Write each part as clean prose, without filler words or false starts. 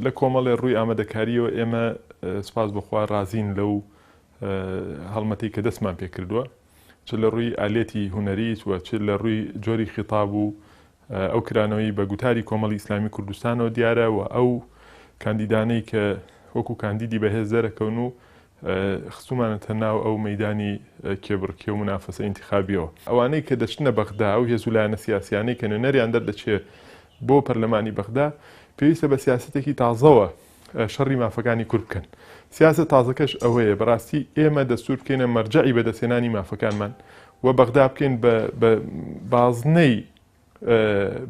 لە کۆمەڵێ ڕووی ئامادەکاریەوە ئێمە سپاس بەخوا ڕازین لەو هەڵمەتی کە دەستمان پێ کردووە، چ لە ڕووی ئالێتی هوەریت وە چ لە ڕووی جۆری خیتاب و ئەو کرانەوەی بە گوتاری کۆمەڵی ئیسلامی کوردستانەوە دیارە و ئەو کاندیدانەی کە وەکو کاندیدی بەهێز دەرەکەون و خستومانەتە ناو ئەو مەیدانی کێبڕکێ و منافەسە ئینتیخابیەوە. ئەوانەی کە دەچنە بەغدا ئەو هێزولایەنە سیاسیانەی کە نوێنەریان دەردەچێت بۆ پەرلەمانی بەغدا پێویستە بە سیاسەتێکی تازەوە شەڕی مافەکانی کورد بکەن. سیاسەت تازەکەش ئەوەیە بەڕاستی ئێمە دەستور بکەینە مەرجعی بەدەستێنانی مافەکانمان و بەغدا بکەین بە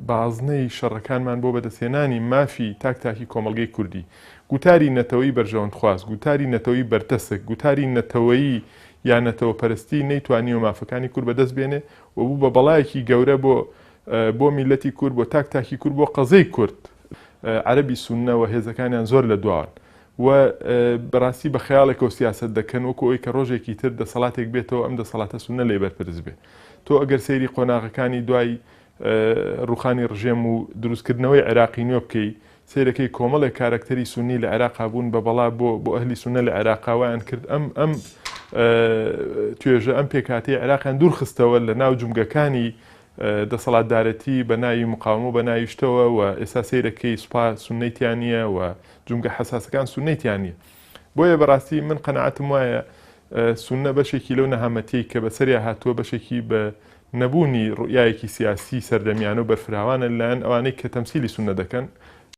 بازنەی شەڕەکانمان بۆ بەدەستێنانی مافی تاکتاکی کۆمەڵگەی کوردی، گوتاری نەتەوەی بەرژەوەندخواست، گوتاری نەتەوەی بەرتەسک، گوتاری نەتەوەیی یان نەتەوە پەرستی نەیتوانیوە مافەکانی کورد بەدەست بێنێ و بوو بە بەڵایەکی گەورە بۆ میلەتی کورد، بۆ تاکتاکی کورد، بۆ قەزەی کورد. عەرەبی سوننەوە هێزەکانیان زۆر لە دواون و بەڕاستی بە خەیاڵێکەوە سیاسەت دەکەن وەکو ئەوەی کە ڕۆژێکی تر دەسەڵاتێک بێتەوە ئەم دەسەڵاتە سوننە لێ بەرپرس بێ. تۆ ئەگەر سەیری قۆناغەکانی دوای ڕوخانی ڕژێم و دروستکردنەوەی عێراقی نوێ بکەی، سیرەکەی کۆمەڵێک کارکتەری سونی لە عێراقا بوون بە بەڵا بۆ ئەهلی سونە لە عێراقاوایان کرد ئەم توێژە ئەم پێکاتەی عێراقیان دوور خستەوە لە ناو جومگەکانی دەسەڵاتدارەتی بە ناوی مقاومە و بە ناوی شتەوە و ئێستا سیرەکەی سوپا سونەیتیانە و جومگە حساسەکان سونەیتیانە. بۆیە بەڕاستی من قەنەعەتم وایە سونە بەشێکی لەو نەهامەتی کە بەسەریا هاتووە بەشێکی بە نەبوونی ڕوئیایەکی سیاسی سەردەمیانە و بەرفراوانە لەلایەن ئەوانەی کە تەمسیلی سونە دەکەن